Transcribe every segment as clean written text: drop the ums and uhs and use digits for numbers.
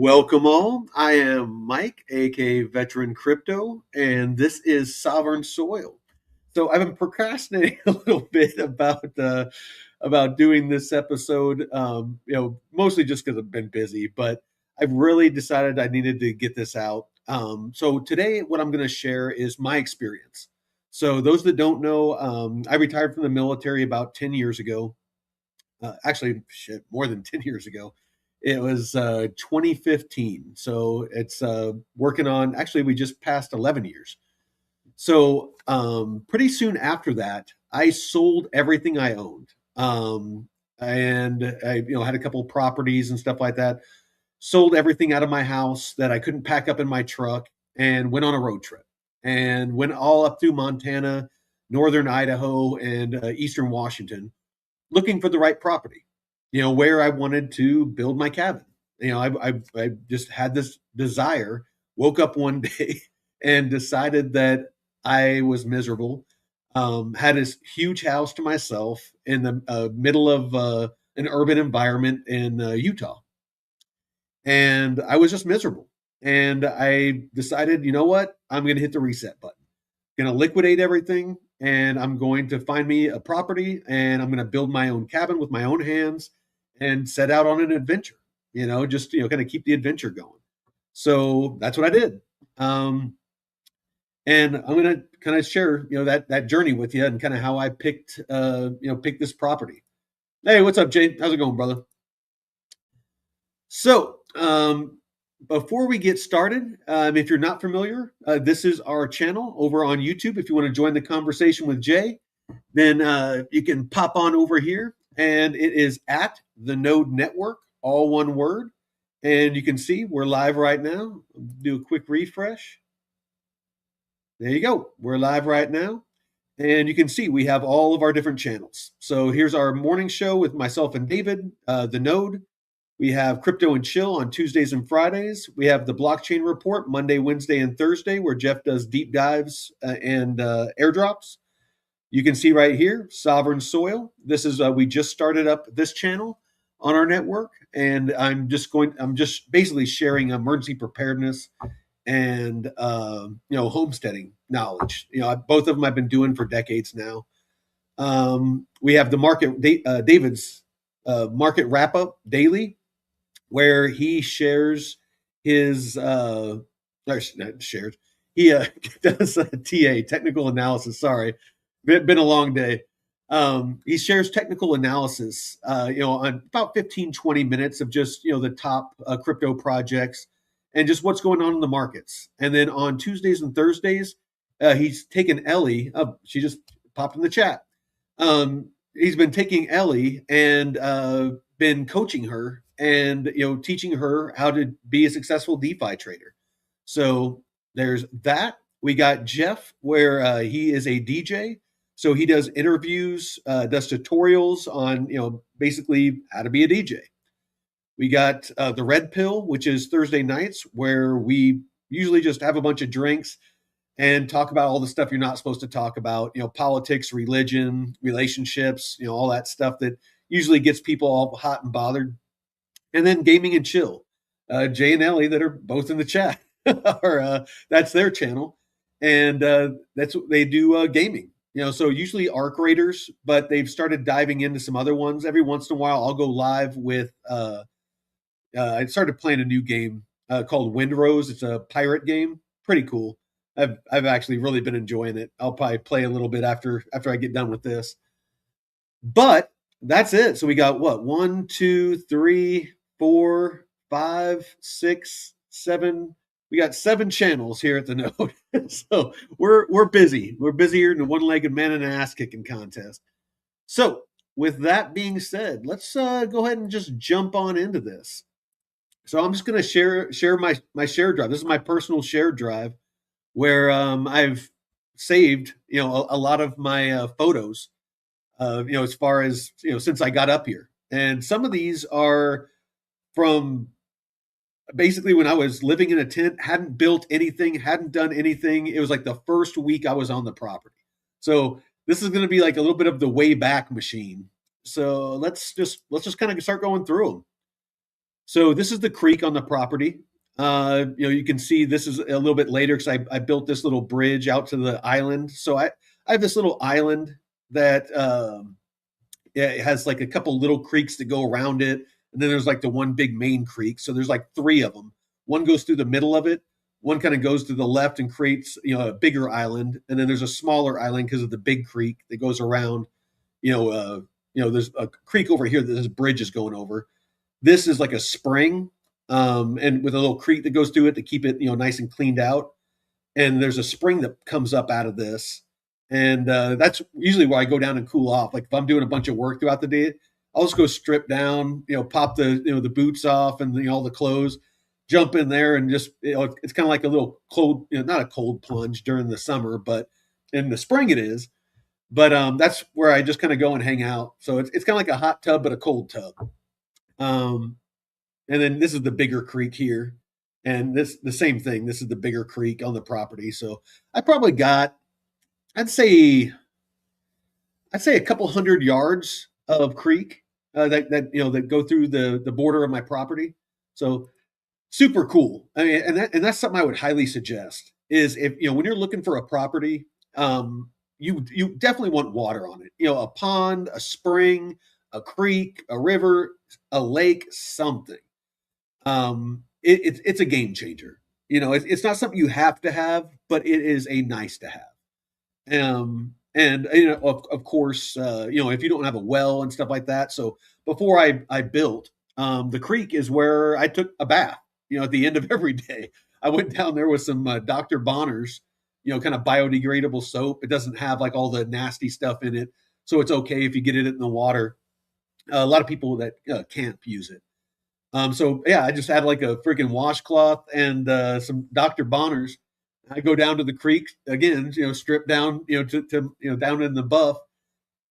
Welcome all. I am Mike, aka Veteran Crypto, and this is Sovereign Soil. So I've been procrastinating a little bit about doing this episode. Mostly just because I've been busy, but I've really decided I needed to get this out. So today, what I'm going to share is my experience. So those that don't know, I retired from the military about 10 years ago. Actually, shit, more than 10 years ago. It was 2015. So it's working on, actually, we just passed 11 years. So pretty soon after that, I sold everything I owned. And I had a couple of properties and stuff like that. Sold everything out of my house that I couldn't pack up in my truck and went on a road trip and went all up through Montana, northern Idaho, and eastern Washington looking for the right property, where I wanted to build my cabin. I just had this desire, woke up one day and decided that I was miserable. Had this huge house to myself in the middle of an urban environment in Utah. And I was just miserable. And I decided, you know what? I'm going to hit the reset button, going to liquidate everything, and I'm going to find me a property and I'm going to build my own cabin with my own hands and set out on an adventure, just, kind of keep the adventure going. So that's what I did. And I'm going to kind of share, that journey with you and kind of how I picked this property. Hey, what's up, Jay? How's it going, brother? So, before we get started, if you're not familiar, this is our channel over on YouTube. If you want to join the conversation with Jay, then you can pop on over here, and it is at the Node Network, all one word. And you can see we're live right now. Do a quick refresh. There you go. We're live right now. And you can see we have all of our different channels. So here's our morning show with myself and David, the Node. We have Crypto and Chill on Tuesdays and Fridays. We have the Blockchain Report Monday, Wednesday, and Thursday, where Jeff does deep dives and airdrops. You can see right here, Sovereign Soil. This is we just started up this channel on our network, and I'm just basically sharing emergency preparedness and homesteading knowledge. Both of them I've been doing for decades now. We have the David's market wrap up daily, where he shares his shares he does a TA, technical analysis. Sorry, been a long day. He shares technical analysis, on about 15-20 minutes of just the top crypto projects and just what's going on in the markets. And then on Tuesdays and Thursdays, he's taken Ellie. She just popped in the chat. He's been taking Ellie and been coaching her and teaching her how to be a successful DeFi trader. So there's that. We got Jeff, where he is a DJ. So he does interviews, does tutorials on basically how to be a DJ. We got the Red Pill, which is Thursday nights, where we usually just have a bunch of drinks and talk about all the stuff you're not supposed to talk about, politics, religion, relationships, all that stuff that usually gets people all hot and bothered. And then Gaming and Chill, Jay and Ellie, that are both in the chat, that's their channel, and that's what they do, gaming. So usually ARC Raiders, but they've started diving into some other ones. Every once in a while, I'll go live with. I started playing a new game called Windrose. It's a pirate game, pretty cool. I've actually really been enjoying it. I'll probably play a little bit after I get done with this. But that's it. So we got what? 1, 2, 3, 4, 5, 6, 7. We got 7 channels here at the Node. So we're busy. We're busier than a one-legged man in an ass-kicking contest. So with that being said, let's go ahead and just jump on into this. So I'm just going to share my share drive. This is my personal share drive, where I've saved a lot of my photos, as far as since I got up here, and some of these are from basically when I was living in a tent, hadn't built anything, hadn't done anything. It was like the first week I was on the property. So this is going to be like a little bit of the way back machine. So let's just kind of start going through them. So this is the creek on the property. You can see this is a little bit later because I built this little bridge out to the island. So I have this little island that yeah, it has like a couple little creeks that go around it, and then there's like the one big main creek. So there's like three of them. One goes through the middle of it. One kind of goes to the left and creates a bigger island, and then there's a smaller island because of the big creek that goes around. There's a creek over here that this bridge is going over. This is like a spring, and with a little creek that goes through it to keep it nice and cleaned out. And there's a spring that comes up out of this, and that's usually where I go down and cool off. Like if I'm doing a bunch of work throughout the day, I'll just go strip down, pop the boots off and all the clothes, jump in there, and just it's kind of like a little cold, not a cold plunge during the summer, but in the spring it is. But that's where I just kind of go and hang out. So it's kind of like a hot tub, but a cold tub. Um, and then this is the bigger creek here, and this the same thing. This is the bigger creek on the property. So I probably got, I'd say, a couple hundred yards of creek that go through the border of my property. So super cool. I mean, and that's something I would highly suggest is if when you're looking for a property, you definitely want water on it. A pond, a spring, a creek, a river, a lake, something. It's a game changer. It's not something you have to have, but it is a nice to have. And of course, if you don't have a well and stuff like that. So before I built, the creek is where I took a bath. At the end of every day, I went down there with some Dr. Bonner's, kind of biodegradable soap. It doesn't have like all the nasty stuff in it, so it's okay if you get it in the water. A lot of people that can't use it. So yeah, I just had like a freaking washcloth and some Dr. Bonner's. I go down to the creek again, strip down, to down in the buff,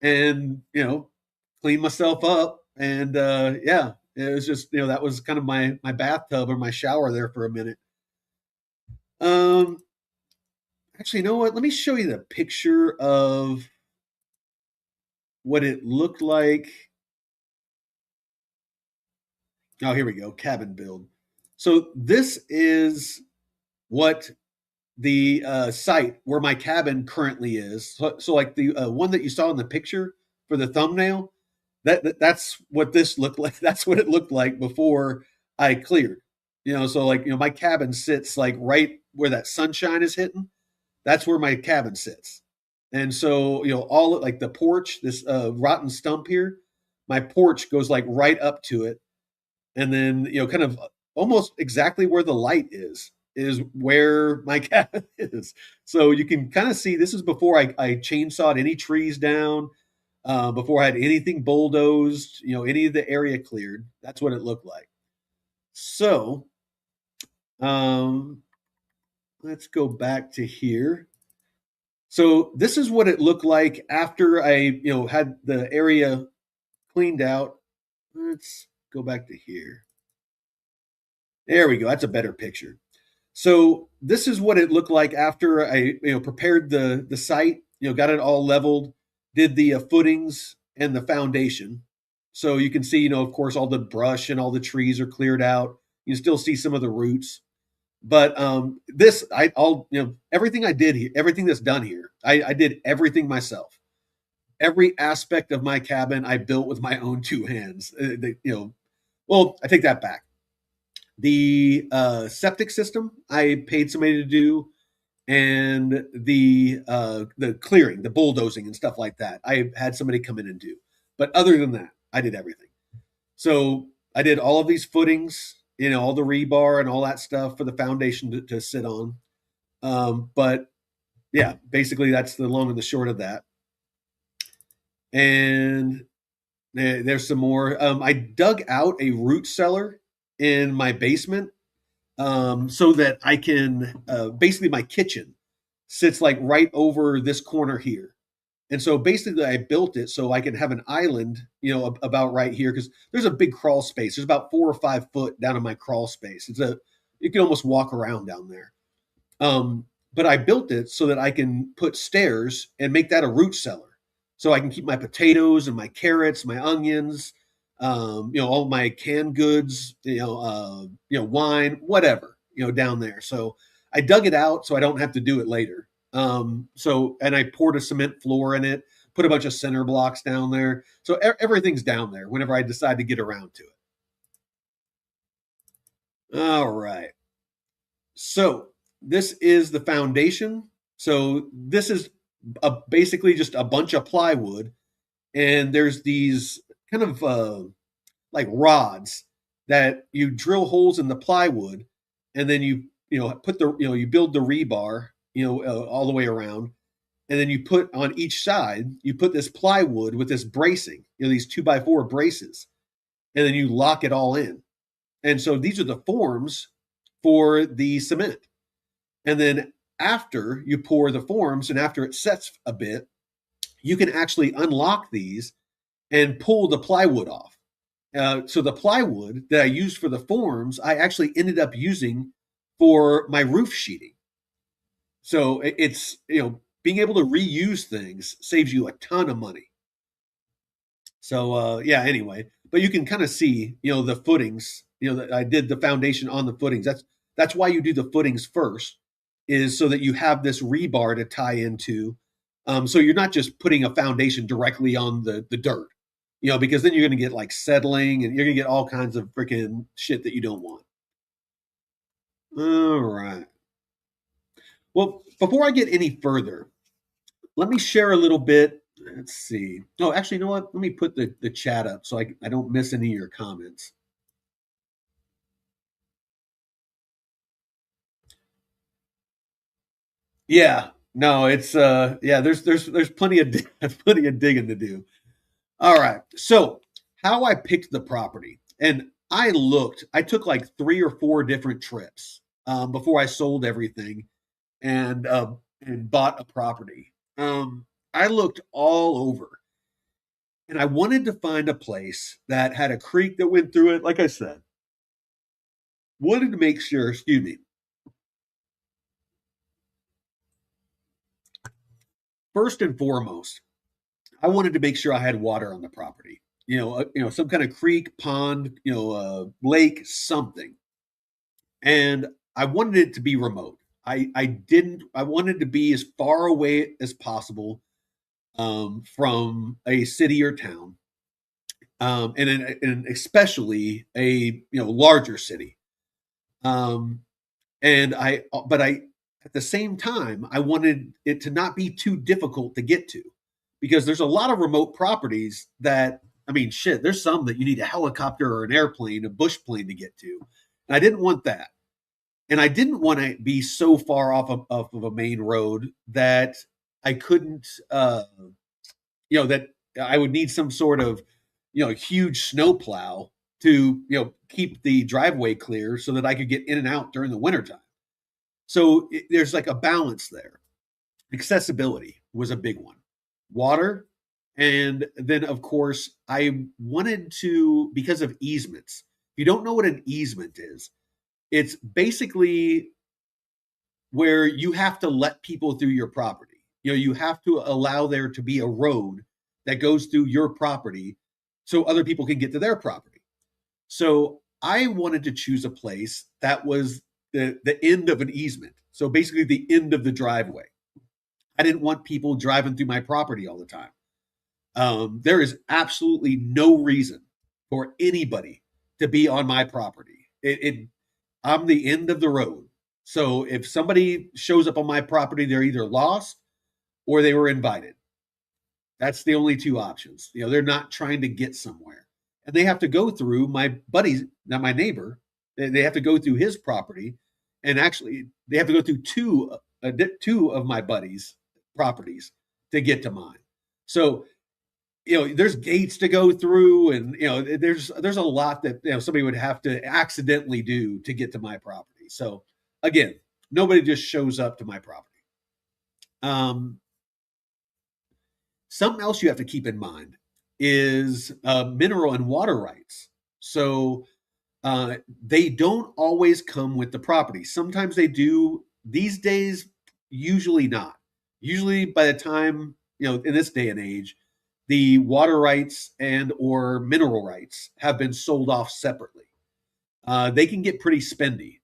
and clean myself up, and yeah, it was just that was kind of my bathtub or my shower there for a minute. Um, Actually, you know what? Let me show you the picture of what it looked like. Oh, here we go. Cabin build. So this is what the site where my cabin currently is. So like the one that you saw in the picture for the thumbnail, that's what this looked like. That's what it looked like before I cleared. So like my cabin sits like right where that sunshine is hitting. That's where my cabin sits. And so all like the porch, this rotten stump here, my porch goes like right up to it, and then kind of almost exactly where the light is where my cabin is. So you can kind of see this is before I chainsawed any trees down, before I had anything bulldozed, any of the area cleared. That's what it looked like. So let's go back to here. So this is what it looked like after I had the area cleaned out. Let's go back to here. There we go. That's a better picture. So this is what it looked like after I prepared the site, got it all leveled, did the footings and the foundation. So you can see, of course, all the brush and all the trees are cleared out. You still see some of the roots, but this all everything I did here, everything that's done here, I did everything myself. Every aspect of my cabin I built with my own two hands. Well, I take that back. The septic system I paid somebody to do, and the clearing, the bulldozing and stuff like that, I had somebody come in and do. But other than that, I did everything. So I did all of these footings, all the rebar and all that stuff for the foundation to sit on. But yeah, basically that's the long and the short of that. And there's some more. I dug out a root cellar in my basement, so that I can basically my kitchen sits like right over this corner here. And so basically I built it so I can have an island, about right here, because there's a big crawl space. There's about 4 or 5 foot down in my crawl space. You can almost walk around down there. But I built it so that I can put stairs and make that a root cellar. So I can keep my potatoes and my carrots, my onions, all my canned goods, wine, whatever, down there. So I dug it out so I don't have to do it later. And I poured a cement floor in it, put a bunch of center blocks down there. So everything's down there whenever I decide to get around to it. All right. So this is the foundation. So this is basically just a bunch of plywood, and there's these kind of like rods that you drill holes in the plywood, and then put you build the rebar all the way around, and then you put on each side you put this plywood with this bracing, these 2x4 braces, and then you lock it all in. And so these are the forms for the cement. And then after you pour the forms and after it sets a bit, you can actually unlock these and pull the plywood off. So the plywood that I used for the forms, I actually ended up using for my roof sheeting. So it's, being able to reuse things saves you a ton of money. So yeah, anyway, but you can kind of see, the footings, that I did the foundation on the footings. That's why you do the footings first, is so that you have this rebar to tie into. So you're not just putting a foundation directly on the dirt, because then you're going to get like settling and you're going to get all kinds of freaking shit that you don't want. All right. Well, before I get any further, let me share a little bit. Let's see. Oh, actually, you know what? Let me put the chat up so I don't miss any of your comments. Yeah, no, it's yeah, there's plenty of plenty of digging to do. All right. So, how I picked the property. And I took like 3 or 4 different trips before I sold everything and bought a property. I looked all over, and I wanted to find a place that had a creek that went through it. Like I said, wanted to make sure, excuse me, first and foremost, I wanted to make sure I had water on the property. Some kind of creek, pond, lake, something. And I wanted it to be remote. I didn't. I wanted to be as far away as possible from a city or town, and especially a larger city. Um, but at the same time, I wanted it to not be too difficult to get to, because there's a lot of remote properties that, I mean, shit, there's some that you need a helicopter or an airplane, a bush plane to get to. And I didn't want that. And I didn't want to be so far off of a main road that I couldn't, that I would need some sort of, huge snowplow to, keep the driveway clear so that I could get in and out during the wintertime. So there's like a balance there. Accessibility was a big one. Water. And then, of course, I wanted to, because of easements. If you don't know what an easement is, it's basically where you have to let people through your property. You have to allow there to be a road that goes through your property so other people can get to their property. So I wanted to choose a place that was the end of an easement. So basically the end of the driveway. I didn't want people driving through my property all the time. There is absolutely no reason for anybody to be on my property. I'm the end of the road. So if somebody shows up on my property, they're either lost or they were invited. That's the only two options. They're not trying to get somewhere. And they have to go through my buddy's, not my neighbor. They have to go through his property. And actually, they have to go through two of my buddies' properties to get to mine. So, there's gates to go through, and there's a lot that somebody would have to accidentally do to get to my property. So again, nobody just shows up to my property. Um, Something else you have to keep in mind is mineral and water rights. So they don't always come with the property. Sometimes they do. These days, usually not. Usually by the time, in this day and age, the water rights and or mineral rights have been sold off separately. They can get pretty spendy.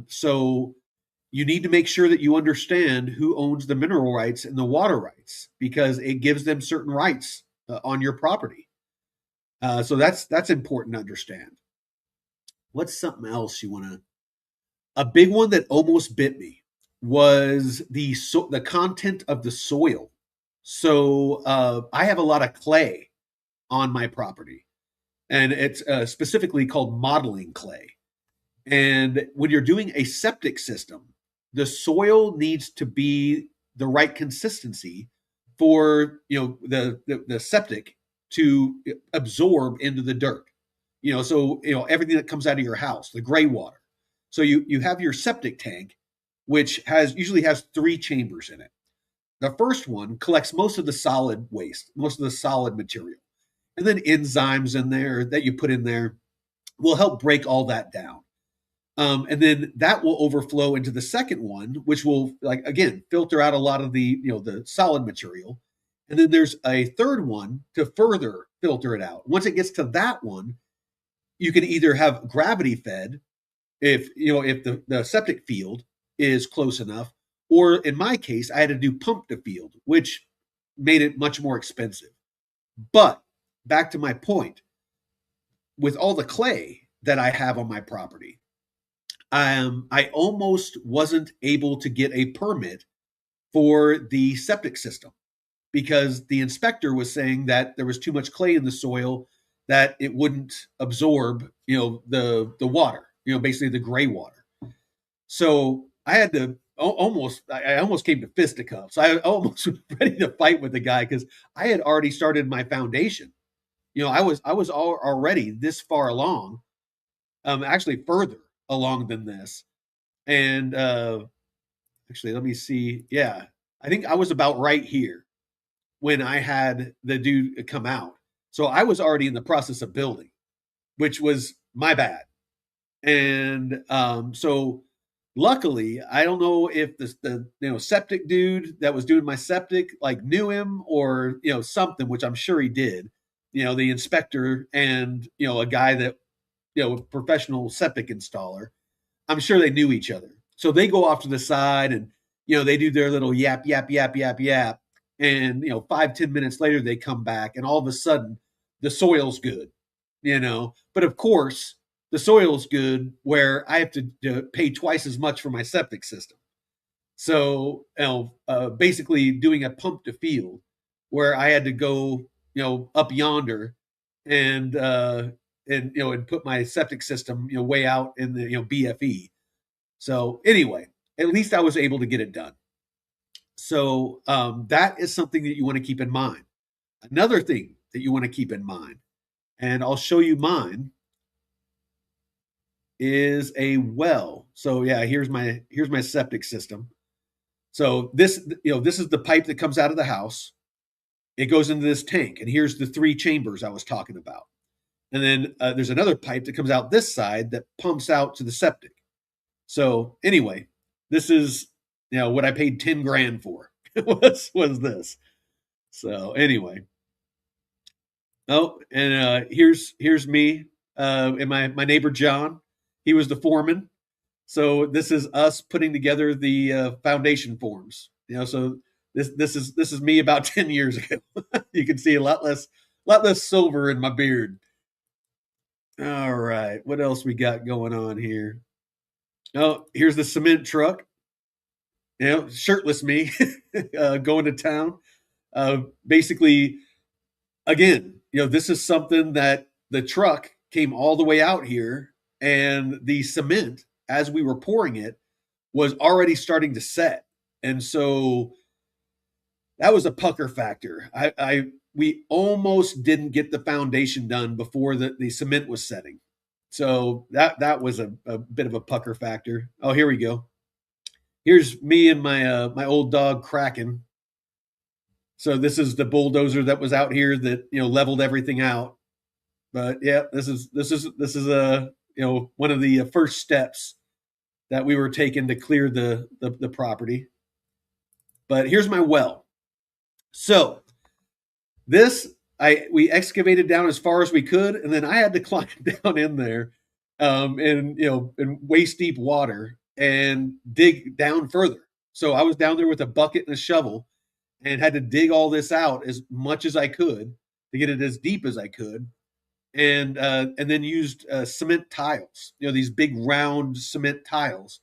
So you need to make sure that you understand who owns the mineral rights and the water rights because it gives them certain rights on your property. So that's important to understand. What's something else you want to? A big one that almost bit me was the content of the soil. So I have a lot of clay on my property, and it's specifically called modeling clay. And when you're doing a septic system, the soil needs to be the right consistency for the septic to absorb into the dirt. So everything that comes out of your house, the gray water. So you have your septic tank, which usually has 3 chambers in it. The first one collects most of the solid waste, most of the solid material, and then enzymes in there that you put in there will help break all that down. And then that will overflow into the second one, which will, like, again, filter out a lot of the solid material. And then there's a third one to further filter it out. Once it gets to that one, you can either have gravity fed if the septic field is close enough, or in my case, I had to do pump to field, which made it much more expensive. But back to my point, with all the clay that I have on my property, I almost wasn't able to get a permit for the septic system because the inspector was saying that there was too much clay in the soil that it wouldn't absorb, the water, basically the gray water. So I had to I almost came to fisticuffs. I almost was ready to fight with the guy because I had already started my foundation. I was already this far along, actually further along than this. And actually, let me see. Yeah, I think I was about right here when I had the dude come out. So I was already in the process of building, which was my bad. And so luckily, I don't know if the septic dude that was doing my septic like knew him or something, which I'm sure he did. The inspector and a guy that professional septic installer. I'm sure they knew each other. So they go off to the side and they do their little yap yap yap yap yap, and 5-10 minutes later they come back and all of a sudden the soil's good. But of course the soil's good where I have to pay twice as much for my septic system. So basically doing a pump to field where I had to go up yonder and and put my septic system way out in the BFE. So anyway, at least I was able to get it done. So that is something that you want to keep in mind. Another thing that you want to keep in mind, and I'll show you mine, is a well. So yeah, here's my septic system. So this is the pipe that comes out of the house. It goes into this tank, and here's the 3 chambers I was talking about. And then there's another pipe that comes out this side that pumps out to the septic. So anyway, this is what I paid 10 grand for was this. So anyway, and here's me and my neighbor John. He was the foreman. So this is us putting together the foundation forms. So this is me about 10 years ago. You can see a lot less silver in my beard. All right, what else we got going on here? Oh, here's the cement truck. Shirtless me going to town. Basically, again, this is something that the truck came all the way out here, and the cement, as we were pouring it, was already starting to set, and so that was a pucker factor. We almost didn't get the foundation done before the cement was setting. So that was a bit of a pucker factor. Oh, here we go. Here's me and my old dog Kraken. So this is the bulldozer that was out here that leveled everything out. But yeah, this is a one of the first steps that we were taking to clear the property. But here's my well. So This we excavated down as far as we could, and then I had to climb down in there, in in waist deep water and dig down further. So I was down there with a bucket and a shovel and had to dig all this out as much as I could to get it as deep as I could, and then used cement tiles, these big round cement tiles,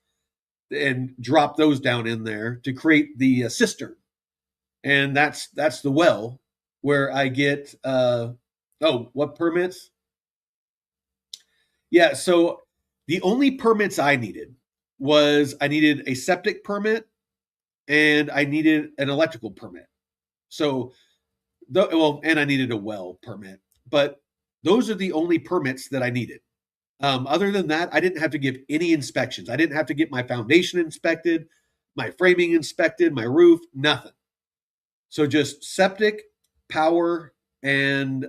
and drop those down in there to create the cistern, and that's the well where I get oh, what permits? Yeah, so the only permits I needed was I needed a septic permit and I needed an electrical permit. So well, and I needed a well permit, but those are the only permits that I needed. Other than that, I didn't have to give any inspections. I didn't have to get my foundation inspected, my framing inspected, my roof, nothing. So just septic, power, and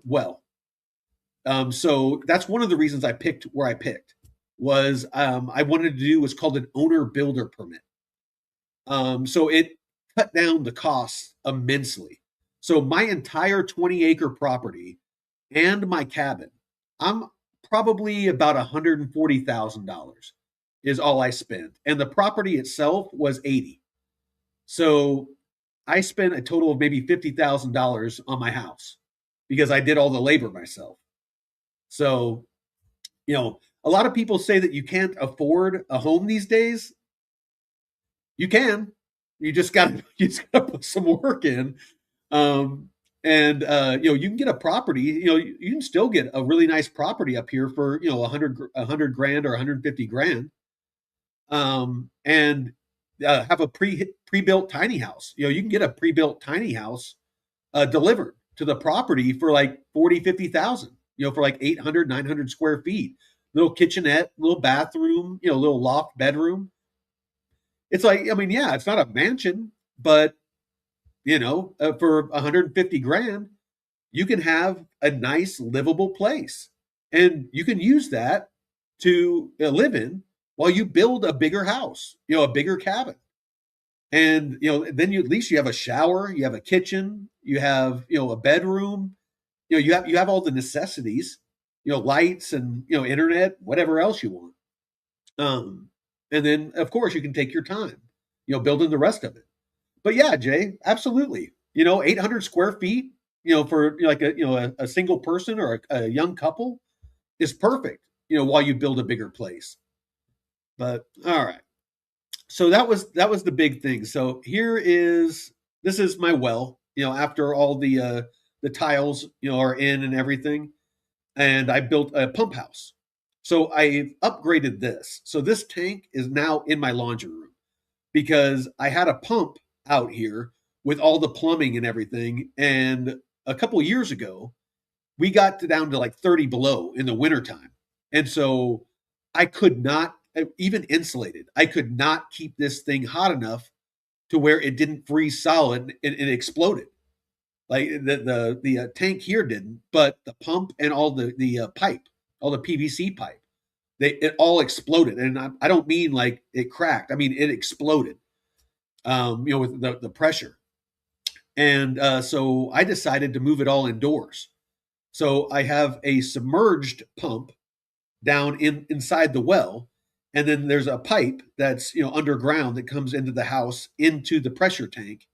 well. So that's one of the reasons I picked where I picked was I wanted to do what's called an owner builder permit. So it cut down the costs immensely. So my entire 20-acre property and my cabin, I'm probably about $140,000 is all I spent, and the property itself was 80. So I spent a total of maybe $50,000 on my house because I did all the labor myself. So, a lot of people say that you can't afford a home these days. You can. You just got to you just got to put some work in. Um, and you can get a property. You can still get a really nice property up here for 100 grand or 150 grand. And have a pre-built tiny house. You can get a pre-built tiny house delivered to the property for like 40, 50,000. For like 800, 900 square feet. Little kitchenette, little bathroom, little loft bedroom. It's like, I mean, yeah, it's not a mansion, but for 150 grand, you can have a nice livable place, and you can use that to live in while you build a bigger house, a bigger cabin. And then at least you have a shower, you have a kitchen, you have a bedroom, you have all the necessities, lights and internet, whatever else you want. And then of course you can take your time, building the rest of it. But yeah, Jay, absolutely. 800 square feet, for like a single person or a young couple is perfect. While you build a bigger place. But all right, so that was the big thing. So this is my well. After all the tiles are in and everything, and I built a pump house. So I upgraded this. So this tank is now in my laundry room because I had a pump out here with all the plumbing and everything. And a couple of years ago, we got down to like 30 below in the wintertime. And so I could not, even insulated, I could not keep this thing hot enough to where it didn't freeze solid and it exploded. Like the tank here didn't, but the pump and all the pipe, all the PVC pipe, it all exploded. And I don't mean like it cracked. I mean it exploded. With the pressure. And so I decided to move it all indoors. So I have a submerged pump down inside the well, and then there's a pipe that's underground that comes into the house into the pressure tank,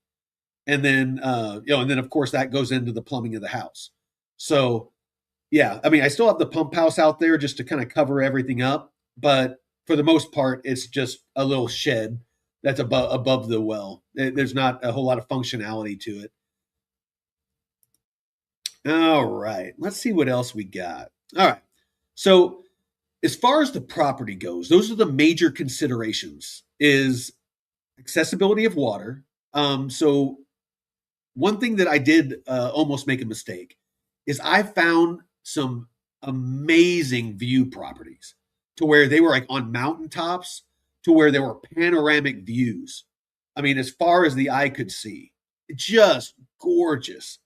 and then and then of course that goes into the plumbing of the house. So yeah, I mean I still have the pump house out there just to kind of cover everything up, but for the most part it's just a little shed that's above the well. There's not a whole lot of functionality to it. All right, let's see what else we got. All right, so as far as the property goes, those are the major considerations: is accessibility of water. So one thing that I did almost make a mistake is I found some amazing view properties to where they were like on mountaintops, to where there were panoramic views. I mean, as far as the eye could see, just gorgeous.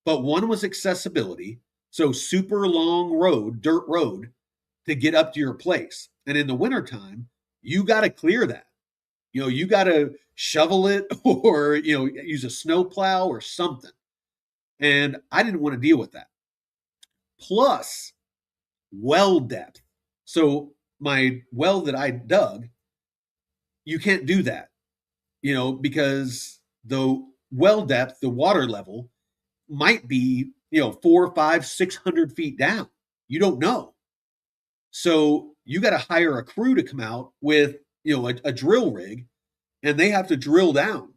But one was accessibility. So super long road, dirt road to get up to your place. And in the wintertime, you got to clear that. You got to shovel it or, use a snow plow or something. And I didn't want to deal with that. Plus well depth. So my well that I dug, you can't do that, because the well depth, the water level might be, 4, 5, 600 feet down. You don't know. So you got to hire a crew to come out with, a drill rig, and they have to drill down.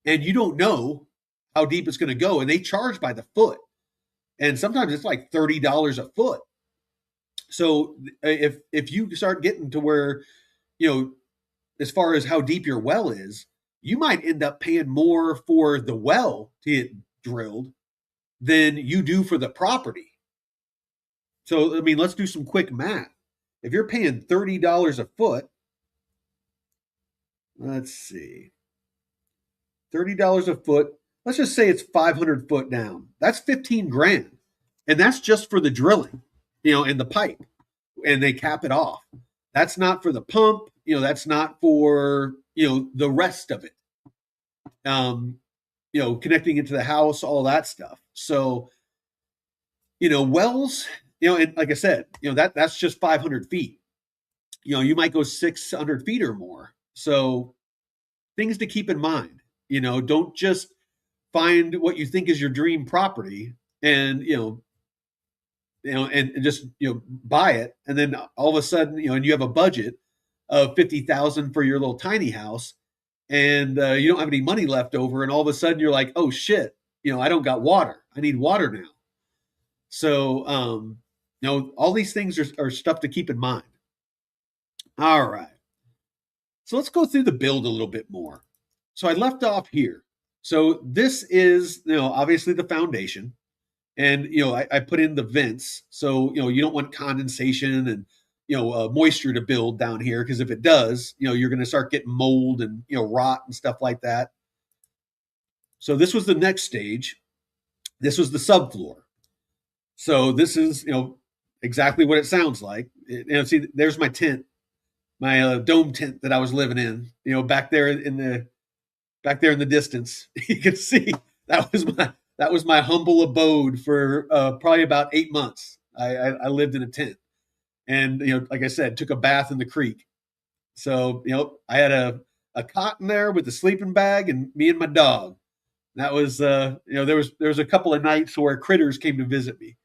And you don't know how deep it's going to go. And they charge by the foot. And sometimes it's like $30 a foot. So if you start getting to where, you know, as far as how deep your well is, you might end up paying more for the well to get drilled than you do for the property. So, I mean, let's do some quick math. If you're paying $30 a foot, let's see, $30 a foot, let's just say it's 500 foot down. That's 15 grand. And that's just for the drilling, and the pipe. And they cap it off. That's not for the pump, that's not for, the rest of it. Connecting into the house, all that stuff. So, wells, and like I said, that's just 500 feet. You might go 600 feet or more. So things to keep in mind, don't just find what you think is your dream property and, and just, buy it. And then all of a sudden, and you have a budget of 50,000 for your little tiny house, and you don't have any money left over. And all of a sudden you're like, oh shit, I don't got water. I need water now. So, all these things are stuff to keep in mind. All right. So let's go through the build a little bit more. So I left off here. So this is, obviously the foundation. And, I put in the vents. So, you don't want condensation and, moisture to build down here. Because if it does, you're going to start getting mold and, rot and stuff like that. So this was the next stage. This was the subfloor. So this is, exactly what it sounds like. See, there's my tent, my dome tent that I was living in, back there in the distance. You can see that was my humble abode for probably about 8 months. I lived in a tent, and like I said, took a bath in the creek. So I had a cot in there with a sleeping bag and me and my dog. That was there was a couple of nights where critters came to visit me,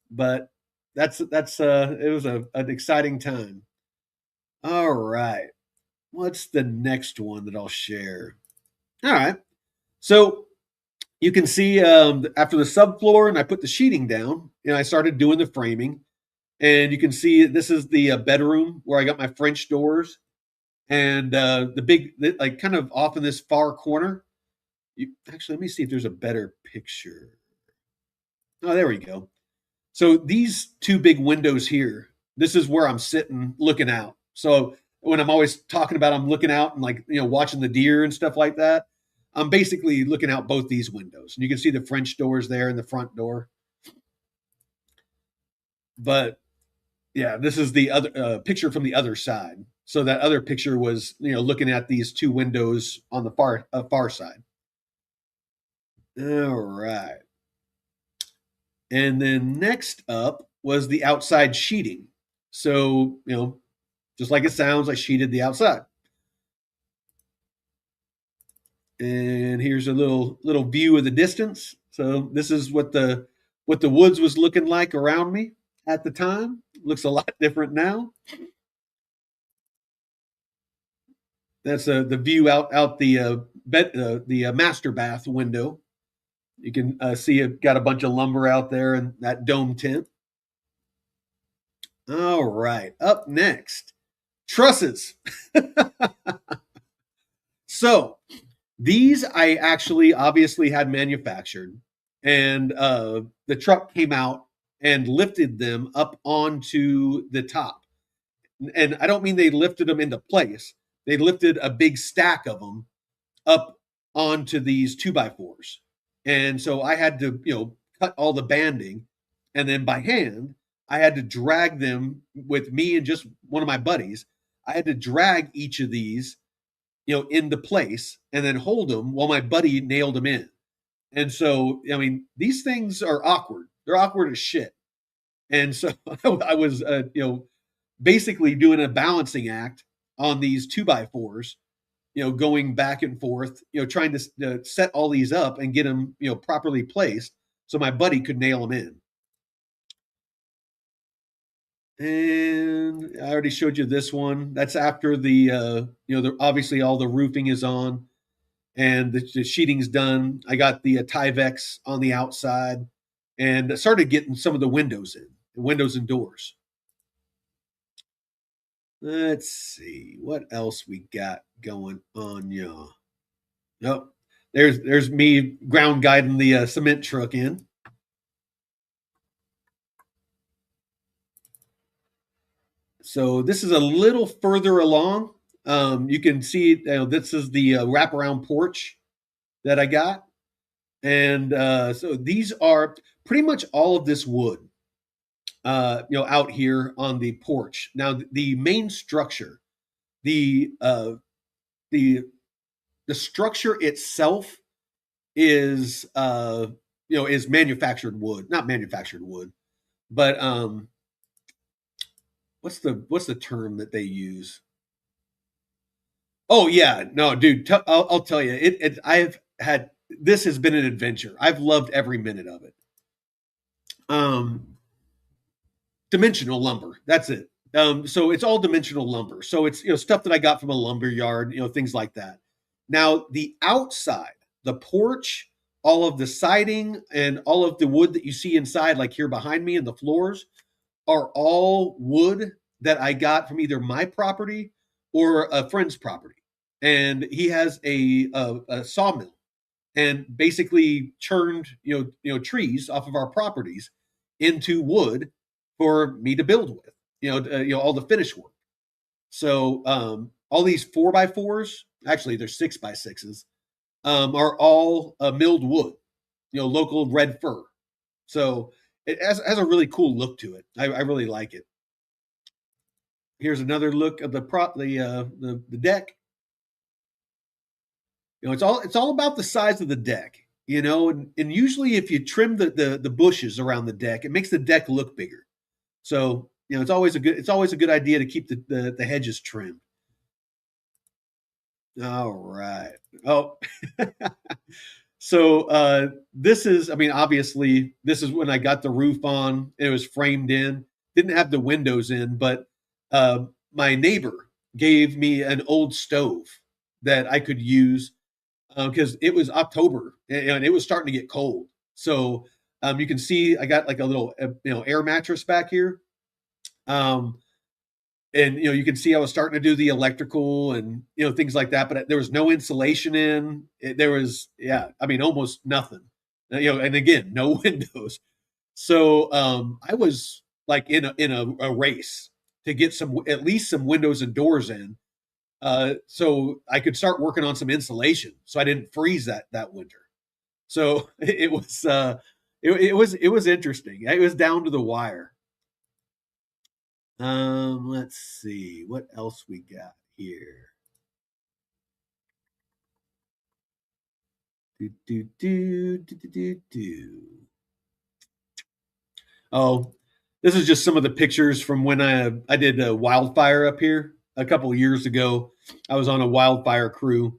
but that's it was an exciting time. All right, what's the next one that I'll share? All right, so you can see after the subfloor and I put the sheeting down, and I started doing the framing. And you can see this is the bedroom where I got my French doors, and the big, like kind of off in this far corner. Actually, let me see if there's a better picture. Oh, there we go. So these two big windows here, this is where I'm sitting looking out. So when I'm always talking about I'm looking out and like, watching the deer and stuff like that, I'm basically looking out both these windows. And you can see the French doors there and the front door. But yeah, this is the other picture from the other side. So that other picture was, looking at these two windows on the far side. All right. And then next up was the outside sheeting. So, just like it sounds, I sheeted the outside. And here's a little view of the distance. So this is what the woods was looking like around me at the time. Looks a lot different now. That's the view out the master bath window. You can see it got a bunch of lumber out there in that dome tent. All right, up next, trusses. So these I actually obviously had manufactured, and the truck came out and lifted them up onto the top. And I don't mean they lifted them into place. They lifted a big stack of them up onto these 2x4s. And so I had to, cut all the banding. And then by hand, I had to drag them with me and just one of my buddies. I had to drag each of these, into place and then hold them while my buddy nailed them in. And so, I mean, these things are awkward. They're awkward as shit. And so I was, basically doing a balancing act on these 2x4s, going back and forth, trying to set all these up and get them, properly placed so my buddy could nail them in. And I already showed you this one. That's after obviously all the roofing is on and the sheeting's done. I got the Tyvek on the outside and started getting some of the windows and doors. Let's see what else we got going on, y'all. Nope. There's me ground guiding the cement truck in. So this is a little further along. You can see this is the wraparound porch that I got, and so these are pretty much all of this wood. Out here on the porch. Now the main structure, the uh, the the structure itself is manufactured wood, not manufactured wood, but what's the term that they use? Oh yeah, no, dude, I'll tell you, I've had this has been an adventure. I've loved every minute of it. Um, Dimensional lumber, that's it. So it's all dimensional lumber. So it's stuff that I got from a lumber yard, things like that. Now the outside, the porch, all of the siding and all of the wood that you see inside, like here behind me and the floors, are all wood that I got from either my property or a friend's property. And he has a sawmill and basically churned trees off of our properties into wood for me to build with. All the finish work. So all these 4x4s, actually they're 6x6s, are all milled wood. Local red fir. So it has a really cool look to it. I really like it. Here's another look of the deck. It's all about the size of the deck. And usually if you trim the bushes around the deck, it makes the deck look bigger. So it's always a good idea to keep the hedges trimmed. All right. Oh, so this is, I mean, obviously, this is when I got the roof on. It was framed in, didn't have the windows in, but my neighbor gave me an old stove that I could use because it was October and it was starting to get cold. So you can see I got like a little air mattress back here. Um, and you can see I was starting to do the electrical and things like that, but there was no insulation in it. There was, yeah, I mean, almost nothing. And again, no windows. So I was like in a race to get some, at least some windows and doors in, so I could start working on some insulation so I didn't freeze that winter. So it was interesting. It was down to the wire. Let's see what else we got here. Do, do, do, do, do, do, do. Oh, this is just some of the pictures from when I did a wildfire up here a couple of years ago. I was on a wildfire crew,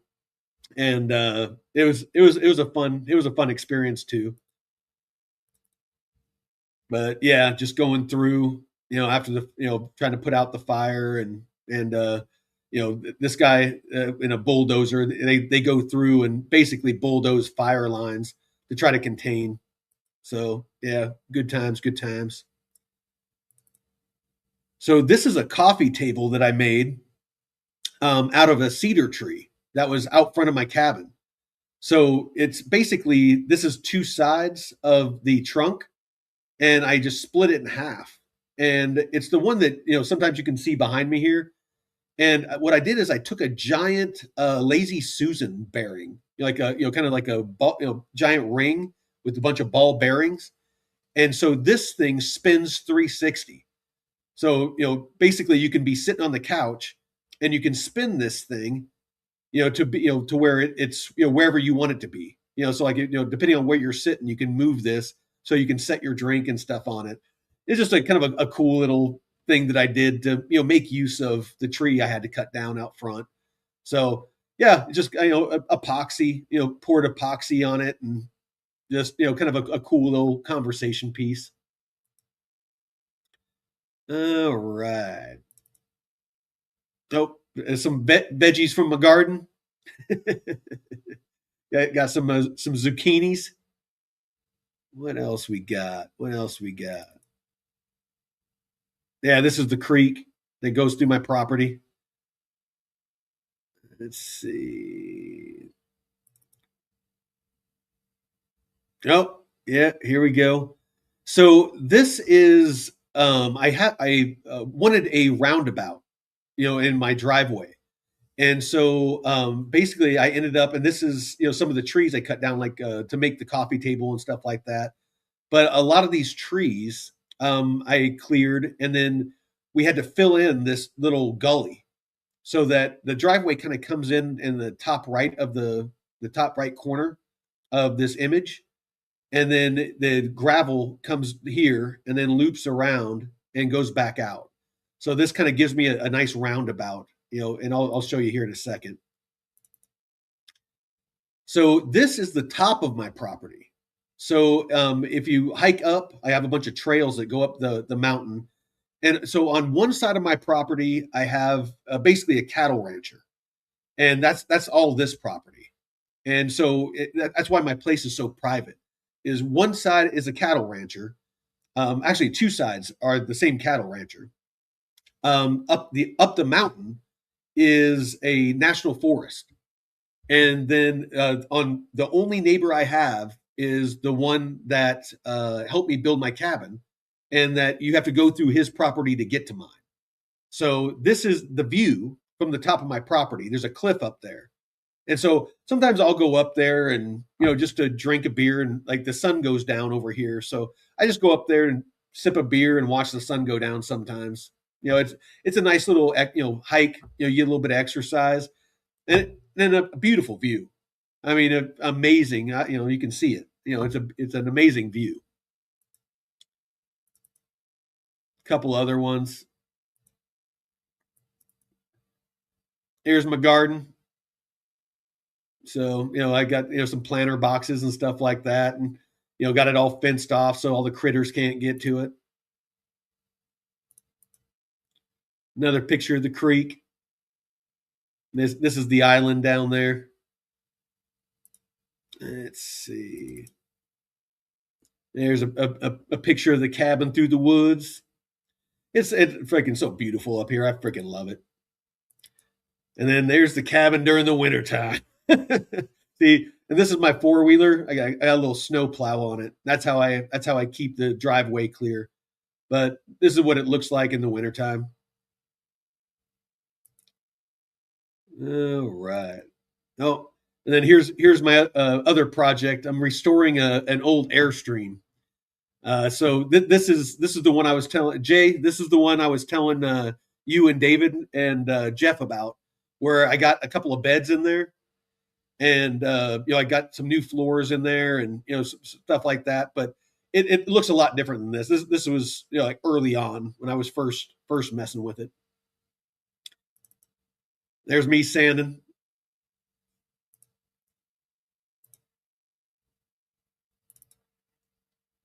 and it was a fun experience too. But yeah, just going through, after the, trying to put out the fire and this guy in a bulldozer, they go through and basically bulldoze fire lines to try to contain. So yeah, good times, good times. So this is a coffee table that I made out of a cedar tree that was out front of my cabin. So it's basically, this is two sides of the trunk and I just split it in half. And it's the one that, sometimes you can see behind me here. And what I did is I took a giant lazy Susan bearing, like a, kind of like a ball, giant ring with a bunch of ball bearings. And so this thing spins 360. So, basically you can be sitting on the couch and you can spin this thing, to be, to where it's, wherever you want it to be, So like, depending on where you're sitting, you can move this so you can set your drink and stuff on it. It's just a kind of a cool little thing that I did to, make use of the tree I had to cut down out front. So yeah, just, epoxy, poured epoxy on it, and just, kind of a cool little conversation piece. All right. Oh, some veggies from my garden. Got some zucchinis. What else we got? What else we got? Yeah, this is the creek that goes through my property. Let's see. Oh, yeah, here we go. So this is I wanted a roundabout, in my driveway. And so basically I ended up, and this is, some of the trees I cut down, like to make the coffee table and stuff like that. But a lot of these trees I cleared, and then we had to fill in this little gully so that the driveway kind of comes in the top right of the top right corner of this image, and then the gravel comes here and then loops around and goes back out. So this kind of gives me a nice roundabout, and I'll show you here in a second. So this is the top of my property. So if you hike up, I have a bunch of trails that go up the mountain. And so on one side of my property, I have basically a cattle rancher, and that's all this property. And so that's why my place is so private. Is one side is a cattle rancher. Actually, two sides are the same cattle rancher. Up the mountain is a national forest, and then on the only neighbor I have is the one that helped me build my cabin, and that you have to go through his property to get to mine. So this is the view from the top of my property. There's a cliff up there. And so sometimes I'll go up there and, just to drink a beer, and like the sun goes down over here. So I just go up there and sip a beer and watch the sun go down sometimes. It's a nice little, hike, you get a little bit of exercise, and then a beautiful view. I mean, amazing. You can see it. It's an amazing view. A couple other ones. Here's my garden. So, I got, some planter boxes and stuff like that, and, got it all fenced off so all the critters can't get to it. Another picture of the creek. This is the island down there. Let's see. There's a picture of the cabin through the woods. It's freaking so beautiful up here. I freaking love it. And then there's the cabin during the wintertime. See, and this is my four-wheeler. I got a little snow plow on it. That's how I keep the driveway clear. But this is what it looks like in the wintertime. All right. Oh, and then here's my other project. I'm restoring an old Airstream. So this is the one I was telling Jay. This is the one I was telling you and David and Jeff about, where I got a couple of beds in there, and I got some new floors in there, and some stuff like that. But it looks a lot different than this. This was like early on when I was first messing with it. There's me sanding.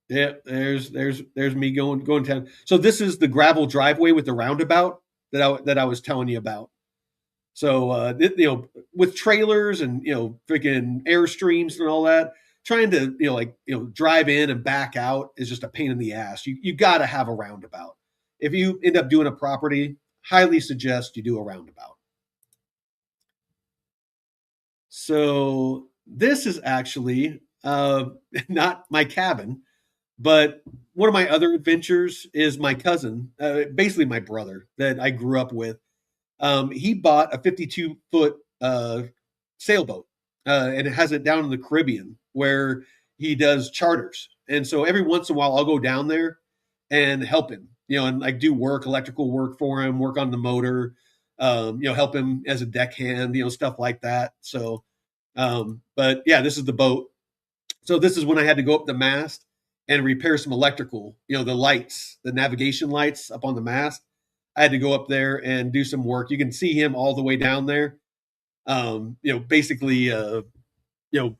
Yeah, there's me going down. So this is the gravel driveway with the roundabout that I was telling you about. So with trailers and freaking Airstreams and all that, trying to drive in and back out is just a pain in the ass. You got to have a roundabout. If you end up doing a property, highly suggest you do a roundabout. So this is actually not my cabin, but one of my other adventures is my cousin, basically my brother that I grew up with. He bought a 52-foot sailboat, and it has it down in the Caribbean where he does charters. And so every once in a while, I'll go down there and help him, and like do electrical work for him, work on the motor, help him as a deckhand, stuff like that. So, but yeah, this is the boat. So this is when I had to go up the mast and repair some electrical, the lights, the navigation lights up on the mast. I had to go up there and do some work. You can see him all the way down there, basically,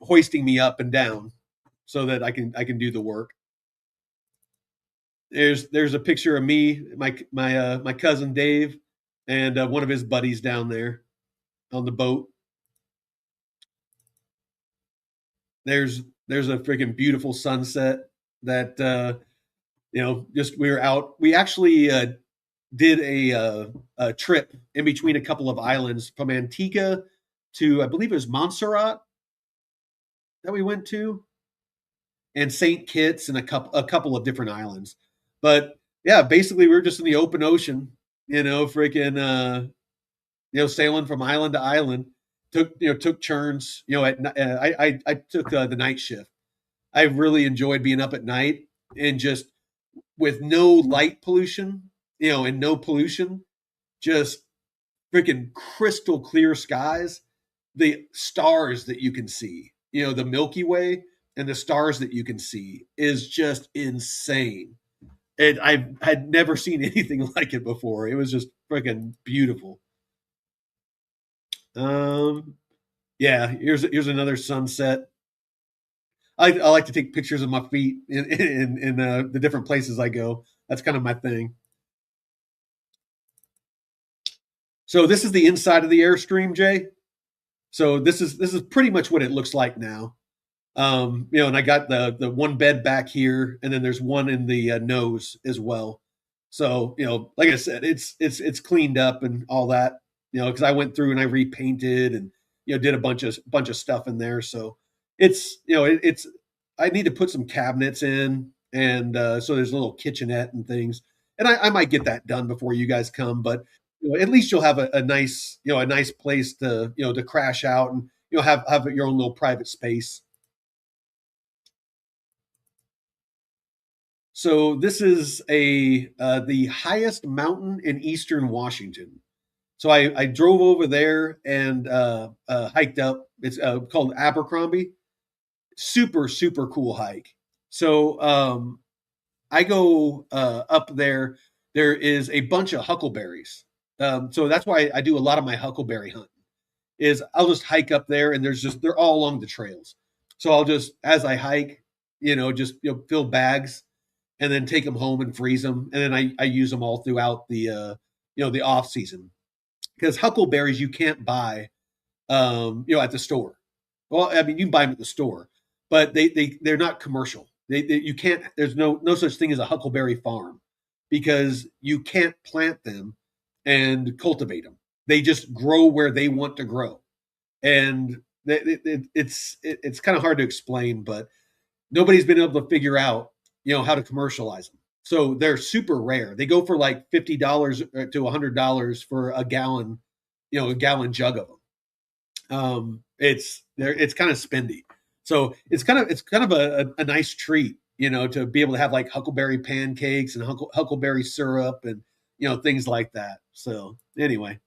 hoisting me up and down so that I can do the work. There's a picture of me, my cousin Dave, and one of his buddies down there on the boat. There's a freaking beautiful sunset that just we were out. We actually did a trip in between a couple of islands from Antigua to, I believe it was Montserrat that we went to, and Saint Kitts, and a couple of different islands. But yeah, basically we were just in the open ocean, freaking sailing from island to island. Took turns. I took the night shift. I really enjoyed being up at night and just with no light pollution, and no pollution, just freaking crystal clear skies, the stars that you can see, the Milky Way and the stars that you can see is just insane. And I had never seen anything like it before. It was just freaking beautiful. Um, yeah, here's another sunset. I like to take pictures of my feet in the different places I go. That's kind of my thing. So this is the inside of the Airstream, Jay. So this is pretty much what it looks like now. And I got the one bed back here, and then there's one in the nose as well. So like I said, it's cleaned up and all that. Because I went through and I repainted and did a bunch of stuff in there. So it's I need to put some cabinets in, and so there's a little kitchenette and things, and I might get that done before you guys come. But at least you'll have a nice a nice place to crash out and have your own little private space. So this is the highest mountain in eastern Washington. So I drove over there and hiked up. It's called Abercrombie. Super super cool hike. So I go up there. There is a bunch of huckleberries. So that's why I do a lot of my huckleberry hunting. Is I'll just hike up there, and they're all along the trails. So I'll just as I hike, just fill bags and then take them home and freeze them, and then I use them all throughout the off season, because huckleberries you can't buy at the store. Well, I mean you can buy them at the store, but they're not commercial. You can't. There's no such thing as a huckleberry farm because you can't plant them and cultivate them. They just grow where they want to grow, and it's kind of hard to explain, but nobody's been able to figure out how to commercialize them. So they're super rare. They go for like $50 to $100 for a gallon, a gallon jug of them. It's kind of spendy. So it's kind of a nice treat, to be able to have like huckleberry pancakes and huckleberry syrup and things like that. So anyway,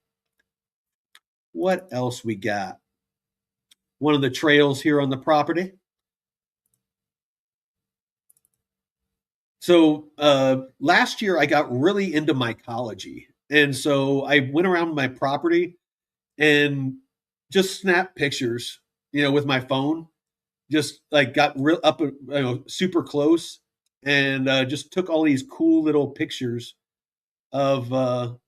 what else we got? One of the trails here on the property. So last year I got really into mycology, and so I went around my property and just snapped pictures, with my phone. Just like got real up, super close, and just took all these cool little pictures of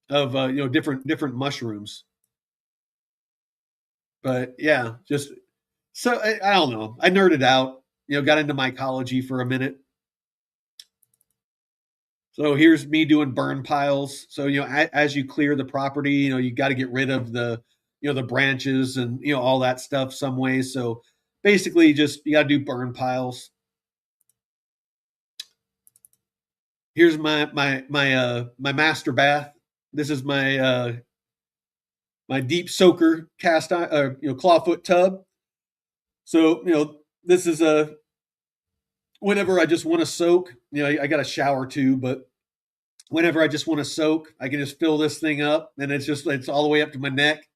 different mushrooms. But yeah, just so I don't know. I nerded out, got into mycology for a minute. So here's me doing burn piles. So as you clear the property, you got to get rid of the branches and all that stuff some ways. So basically, just you got to do burn piles. Here's my master bath. This is my deep soaker cast clawfoot tub. So this is a whenever I just want to soak. I got a shower too, but whenever I just want to soak, I can just fill this thing up, and it's all the way up to my neck,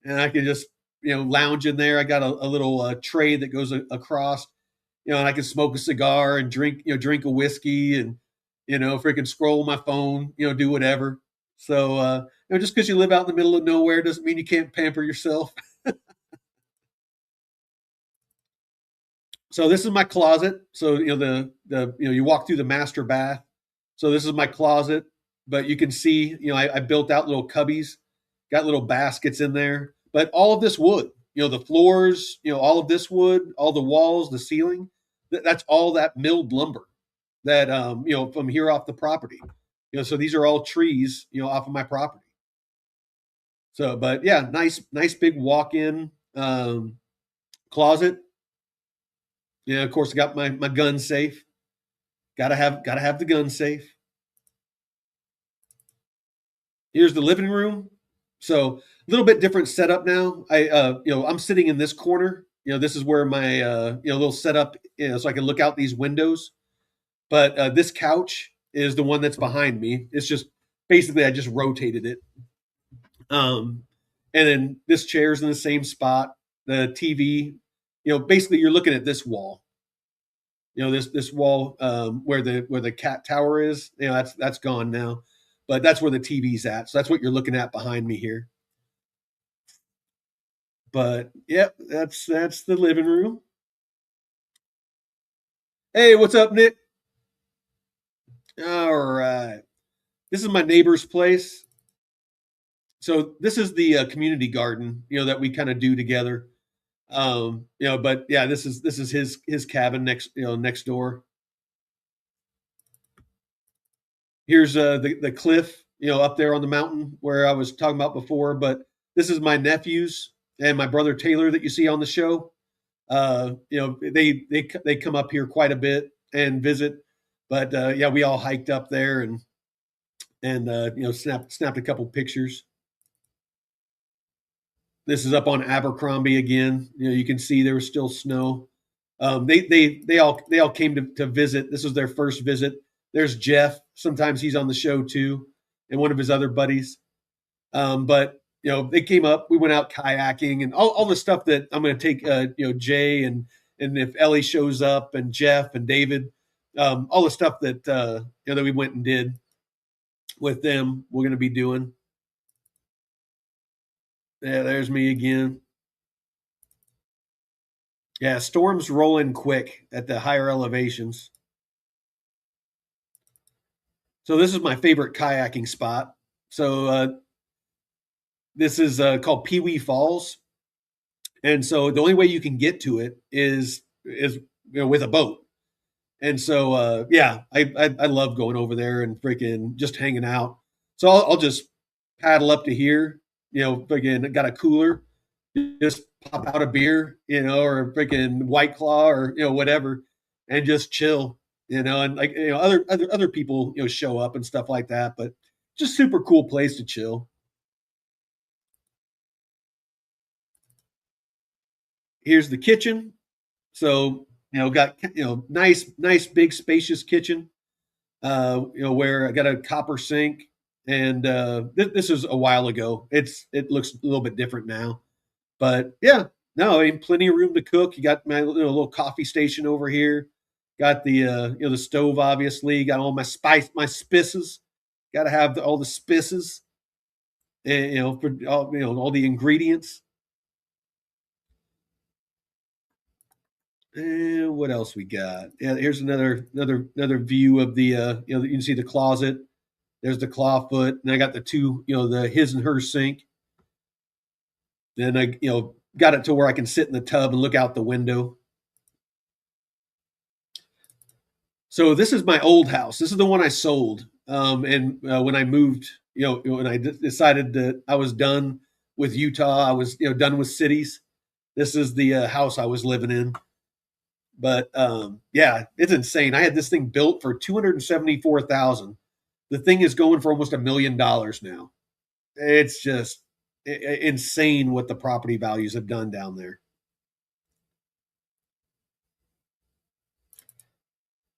and I can just lounge in there. I got a little tray that goes across, and I can smoke a cigar and drink a whiskey and freaking scroll my phone, do whatever. So just because you live out in the middle of nowhere doesn't mean you can't pamper yourself. So this is my closet. So the you walk through the master bath. So this is my closet, but you can see I built out little cubbies, got little baskets in there, but all of this wood, the floors, all of this wood, all the walls, the ceiling, that's all that milled lumber that from here off the property. So these are all trees, off of my property. So, but yeah, nice big walk-in closet. Of course, I got my gun safe. Gotta have the gun safe. Here's the living room. So a little bit different setup now. I'm sitting in this corner. This is where my little setup, so I can look out these windows. But this couch is the one that's behind me. It's just basically I just rotated it. And then this chair's in the same spot. The TV, basically you're looking at this wall. This wall where the cat tower is. That's gone now, but that's where the TV's at. So that's what you're looking at behind me here. But yep, that's the living room. Hey, what's up, Nick? All right, this is my neighbor's place. So this is the community garden, that we kind of do together. But yeah, this is his cabin next door. Here's the cliff, up there on the mountain where I was talking about before. But this is my nephews and my brother Taylor that you see on the show. They come up here quite a bit and visit. But yeah, we all hiked up there and snapped a couple pictures. This is up on Abercrombie again. You can see there was still snow. They all came to visit. This was their first visit. There's Jeff. Sometimes he's on the show too, and one of his other buddies. But they came up. We went out kayaking and all the stuff that I'm going to take. Jay and if Ellie shows up and Jeff and David, all the stuff that that we went and did with them. We're going to be doing. Yeah, there's me again. Yeah, storms roll in quick at the higher elevations. So this is my favorite kayaking spot. So this is called Pee Wee Falls, and so the only way you can get to it is with a boat. And so yeah, I love going over there and freaking just hanging out. So I'll just paddle up to here. Freaking got a cooler, just pop out a beer, or a freaking White Claw or whatever, and just chill, and like other people show up and stuff like that, but just super cool place to chill. Here's the kitchen. So got nice big spacious kitchen. Where I got a copper sink, and this is a while ago. It looks a little bit different now. But yeah, no, I mean, plenty of room to cook. You got my little coffee station over here. Got the the stove, obviously. Got all my spices. Got to have all the spices, and, for all the ingredients. And what else we got? Yeah, here's another view of the you can see the closet. There's the clawfoot, and I got the two the his and her sink. Then I got it to where I can sit in the tub and look out the window. So this is my old house. This is the one I sold. And when I moved, when I decided that I was done with Utah, I was done with cities. This is the house I was living in. But yeah, it's insane. I had this thing built for $274,000. The thing is going for almost $1 million now. It's just insane what the property values have done down there.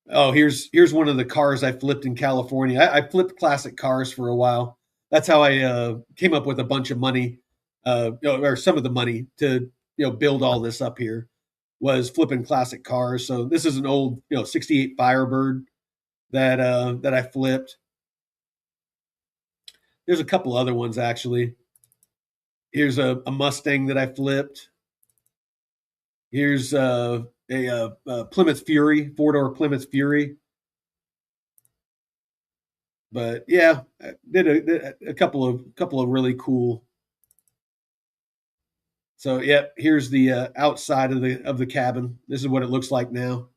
Oh, here's one of the cars I flipped in California. I flipped classic cars for a while. That's how I came up with a bunch of money. or some of the money to build all this up here was flipping classic cars. So this is an old '68 Firebird that I flipped. There's a couple other ones actually. Here's a Mustang that I flipped. Here's a Plymouth Fury, four-door Plymouth Fury. But yeah, I did a couple of really cool. So yeah, here's the outside of the cabin. This is what it looks like now.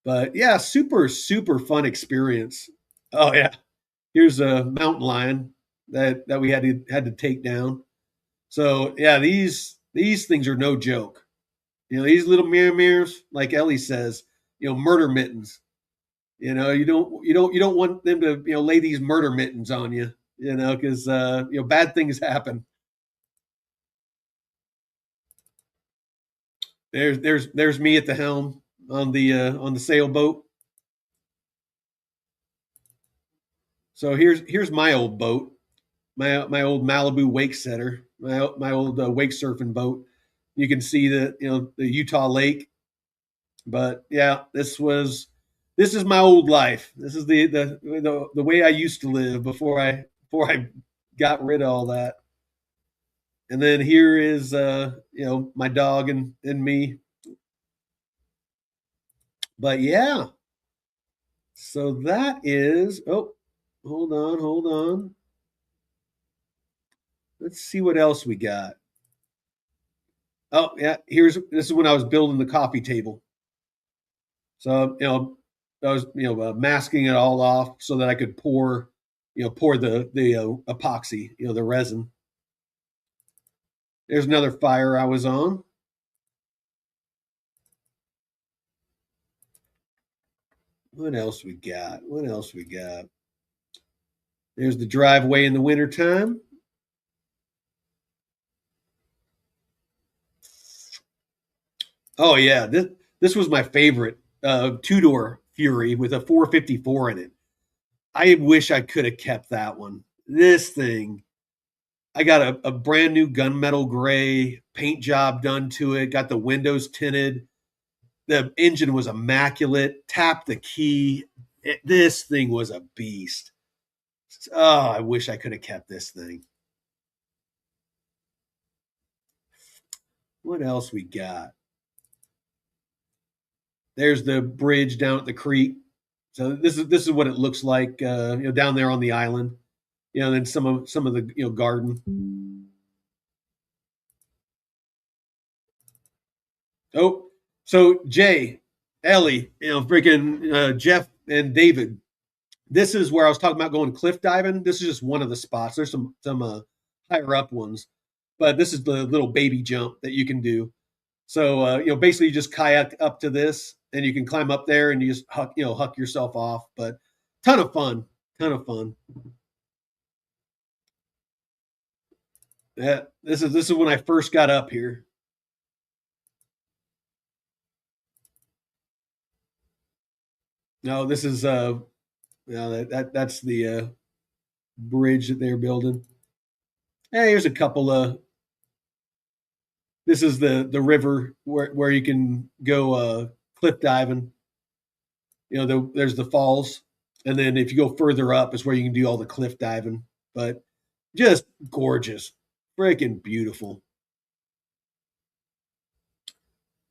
But yeah, super fun experience. Oh yeah, here's a mountain lion that we had to take down. So yeah, these things are no joke. These little mirrors, like Ellie says, murder mittens. You don't want them to lay these murder mittens on you. Because bad things happen. There's me at the helm on the sailboat. So here's my old boat, my old Malibu wake setter, my old wake surfing boat. You can see the Utah Lake, but yeah, this is my old life. This is the way I used to live before I got rid of all that. And then here is my dog and me. But yeah, so that is hold on. Let's see what else we got. Oh yeah, this is when I was building the coffee table. So I was masking it all off so that I could pour the epoxy, the resin. There's another fire I was on. What else we got? What else we got? There's the driveway in the wintertime. Oh yeah, this was my favorite two-door Fury with a 454 in it. I wish I could have kept that one. This thing, I got a brand new gunmetal gray paint job done to it. Got the windows tinted. The engine was immaculate. Tapped the key. This thing was a beast. Oh, I wish I could have kept this thing. What else we got? There's the bridge down at the creek. So this is what it looks like, down there on the island. Then some of the garden. Oh, so Jay, Ellie, freaking Jeff and David. This is where I was talking about going cliff diving. This is just one of the spots. There's some higher up ones, but this is the little baby jump that you can do. So basically, you just kayak up to this, and you can climb up there, and you just huck yourself off. But ton of fun, ton of fun. Yeah, this is when I first got up here. No, this is that's the bridge that they're building. Hey, here's a couple of. This is the river where you can go cliff diving. There's the falls, and then if you go further up, is where you can do all the cliff diving. But just gorgeous, freaking beautiful.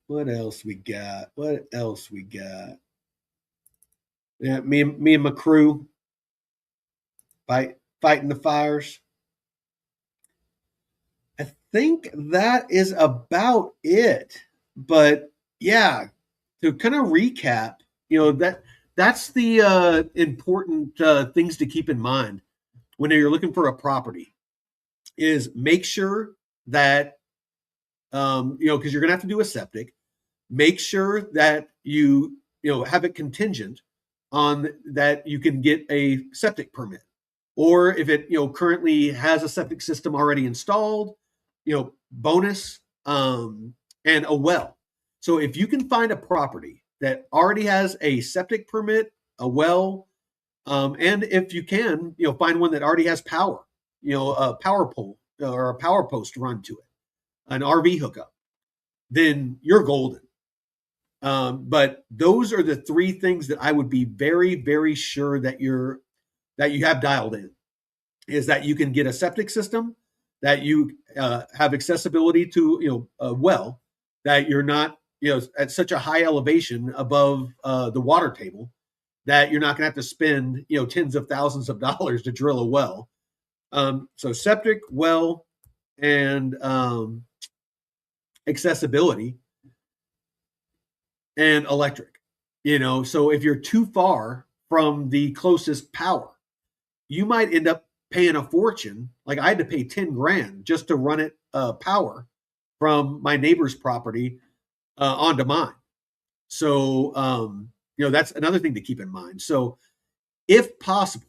What else we got? What else we got? Yeah, me and my crew fighting the fires. I think that is about it. But yeah, to kind of recap, that's the important things to keep in mind when you're looking for a property is make sure that because you're going to have to do a septic, make sure that you have it contingent on that you can get a septic permit, or if it currently has a septic system already installed, bonus, and a well. So if you can find a property that already has a septic permit, a well, and if you can find one that already has power, a power pole or a power post run to it, an RV hookup, then you're golden. But those are the three things that I would be very, very sure that you have dialed in. Is that you can get a septic system, that you have accessibility to a well, that you're not at such a high elevation above the water table that you're not going to have to spend tens of thousands of dollars to drill a well. So septic, well, and accessibility and electric. So if you're too far from the closest power, you might end up paying a fortune. Like I had to pay 10 grand just to run it power from my neighbor's property onto mine. So that's another thing to keep in mind. So if possible,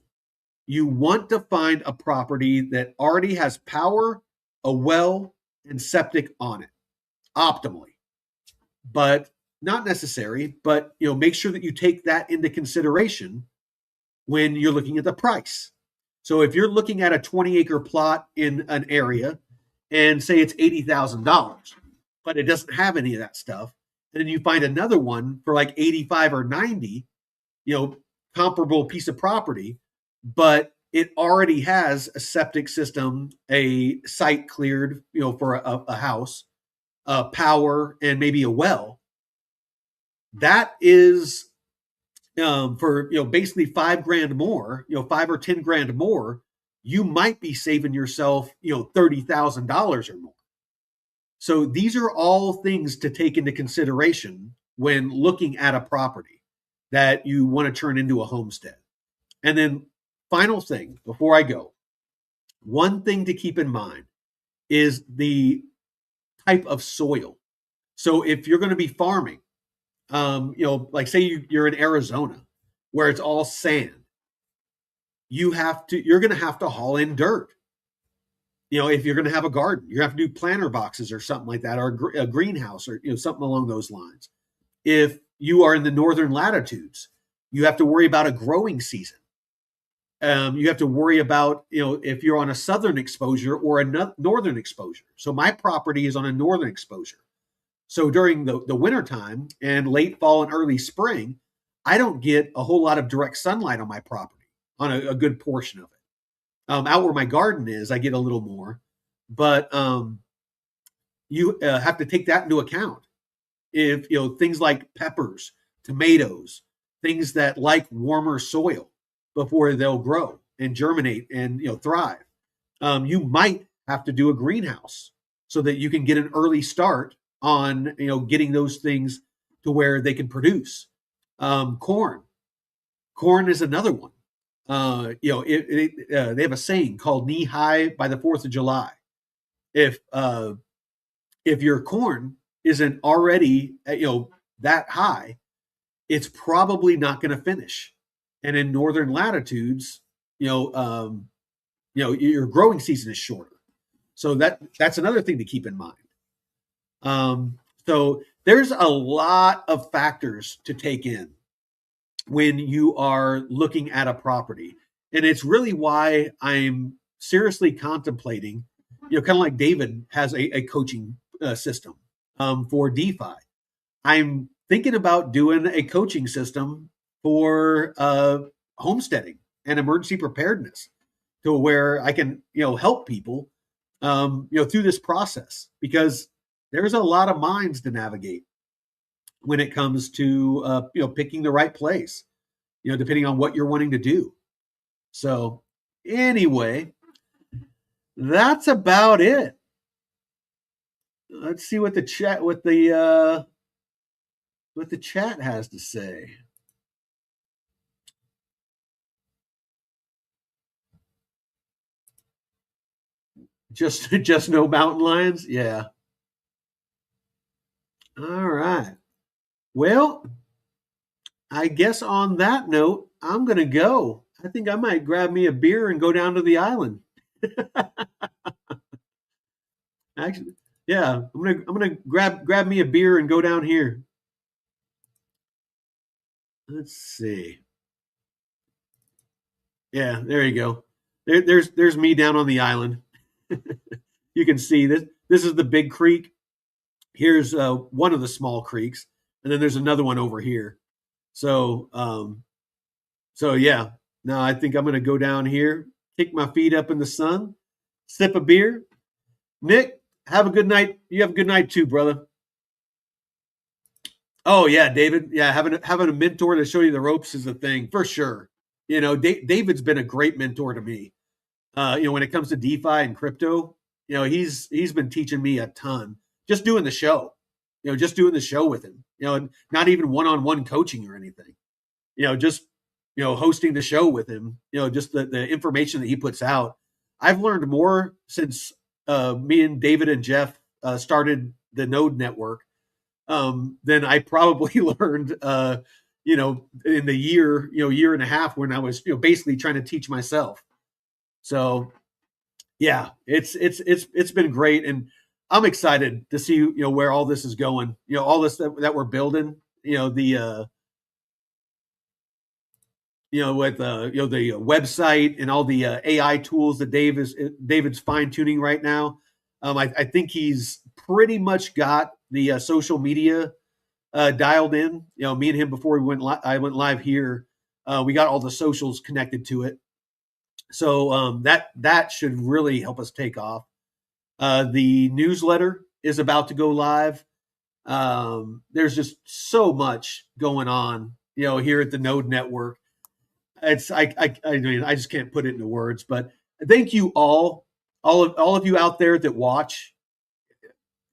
you want to find a property that already has power, a well, and septic on it, optimally. But not necessary, but make sure that you take that into consideration when you're looking at the price. So if you're looking at a 20-acre plot in an area and say it's $80,000, but it doesn't have any of that stuff, and then you find another one for like 85 or 90, comparable piece of property, but it already has a septic system, a site cleared, for a house, power, and maybe a well. That is for basically 5 grand more, 5 or 10 grand more, you might be saving yourself $30,000 or more. So these are all things to take into consideration when looking at a property that you want to turn into a homestead. And then final thing before I go, one thing to keep in mind is the type of soil. So if you're going to be farming, like say you're in Arizona where it's all sand, you're going to have to haul in dirt. If you're going to have a garden, you have to do planter boxes or something like that, or a greenhouse or something along those lines. If you are in the northern latitudes, you have to worry about a growing season. You have to worry about, if you're on a southern exposure or a northern exposure. So my property is on a northern exposure. So during the wintertime and late fall and early spring, I don't get a whole lot of direct sunlight on my property on a good portion of it. Out where my garden is, I get a little more, but you have to take that into account. If things like peppers, tomatoes, things that like warmer soil before they'll grow and germinate and thrive, you might have to do a greenhouse so that you can get an early start on getting those things to where they can produce. Corn is another one. They have a saying called "knee high by the 4th of July." If your corn isn't already that high, it's probably not going to finish. And in northern latitudes, your growing season is shorter. So that's another thing to keep in mind. So there's a lot of factors to take in when you are looking at a property. And it's really why I'm seriously contemplating, kind of like David has a coaching system for DeFi. I'm thinking about doing a coaching system for homesteading and emergency preparedness, to where I can, help people, through this process, because there's a lot of minds to navigate when it comes to, picking the right place, depending on what you're wanting to do. So anyway, that's about it. Let's see what the chat has to say. Just no mountain lions? Yeah. All right. Well, I guess on that note, I'm going to go. I think I might grab me a beer and go down to the island. Actually, yeah, I'm gonna grab me a beer and go down here. Let's see. Yeah, there you go. there's me down on the island. You can see this. This is the big creek. Here's one of the small creeks, and then there's another one over here. So so yeah. Now I think I'm going to go down here, kick my feet up in the sun, sip a beer. Nick, have a good night. You have a good night too, brother. Oh yeah, David. Yeah, having a mentor to show you the ropes is a thing for sure. You know, David's been a great mentor to me. You know, when it comes to DeFi and crypto, you know, he's been teaching me a ton. Just doing the show, you know, just doing the show with him. You know, not even one-on-one coaching or anything. You know, just hosting the show with him. You know, just the information that he puts out. I've learned more since me and David and Jeff started the Node Network than I probably learned, in the year and a half when I was, basically trying to teach myself. So yeah, it's been great, and I'm excited to see where all this is going. You know, all this that we're building. You know the with the website and all the AI tools that David's fine tuning right now. I think he's pretty much got the social media dialed in. You know, me and him before I went live here, we got all the socials connected to it. So that should really help us take off. The newsletter is about to go live. There's just so much going on, here at the Node Network. I mean, I just can't put it into words. But thank you all of you out there that watch.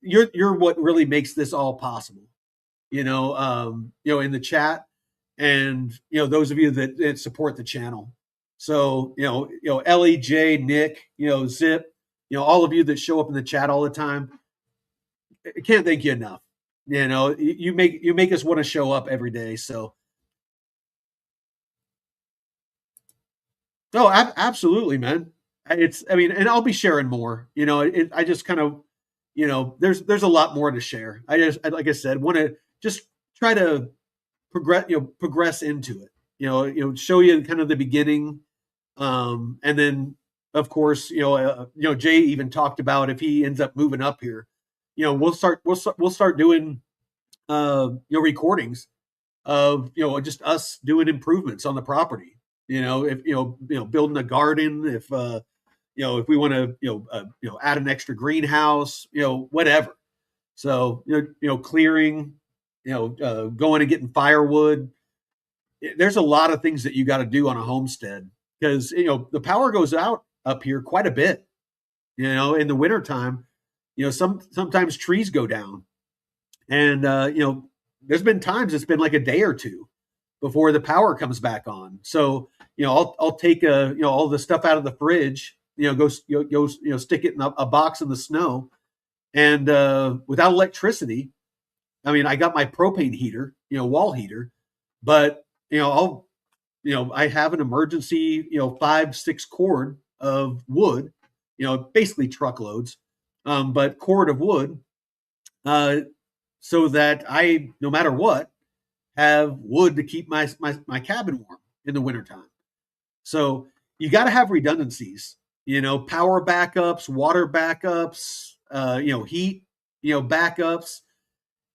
You're what really makes this all possible. In the chat, and those of you that support the channel. So Ellie, Jay, Nick, Zip, all of you that show up in the chat all the time. I can't thank you enough. You make us want to show up every day. So no, absolutely, man. I mean, and I'll be sharing more. I just kind of, there's a lot more to share. Like I said, want to just try to progress into it. Show you kind of the beginning, and then of course, Jay even talked about if he ends up moving up here, we'll start doing recordings of just us doing improvements on the property. If building a garden, if if we want to add an extra greenhouse, whatever. So clearing, going and getting firewood. There's a lot of things that you got to do on a homestead because the power goes out up here quite a bit. In the wintertime, sometimes trees go down, and there's been times it's been like a day or two before the power comes back on. So I'll take all the stuff out of the fridge, go stick it in a box in the snow, and without electricity. I mean, I got my propane heater, wall heater, but I have an emergency 5-6 cord of wood, basically truckloads, but cord of wood, so that I, no matter what, have wood to keep my cabin warm in the wintertime. So you got to have redundancies, power backups, water backups, heat, backups.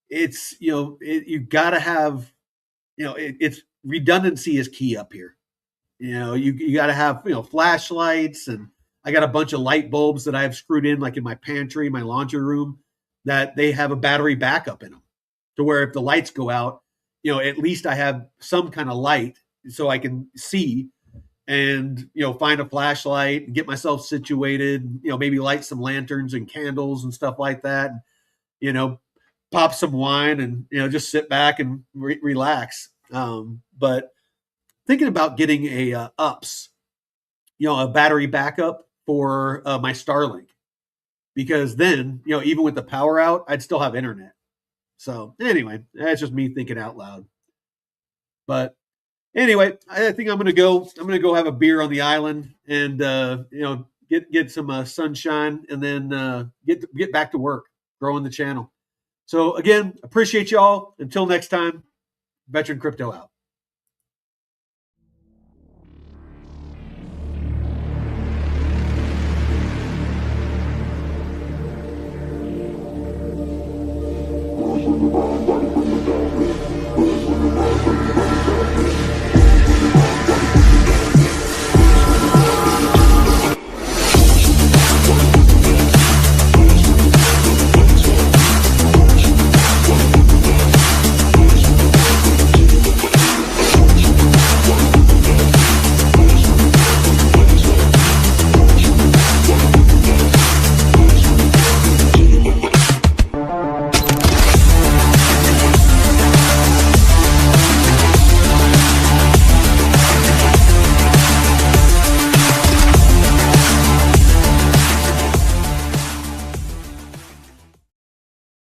It's, you got to have, it's redundancy is key up here. You got to have, flashlights, and I got a bunch of light bulbs that I have screwed in, like in my pantry, my laundry room, that they have a battery backup in them to where if the lights go out, at least I have some kind of light so I can see and, find a flashlight and get myself situated, maybe light some lanterns and candles and stuff like that. And, pop some wine and, just sit back and relax. But thinking about getting a UPS, a battery backup for my Starlink, because then, even with the power out, I'd still have internet. So anyway, that's just me thinking out loud. But anyway, I think I'm gonna go have a beer on the island and get some sunshine, and then get back to work growing the channel. So again, appreciate y'all. Until next time, Veteran Crypto out.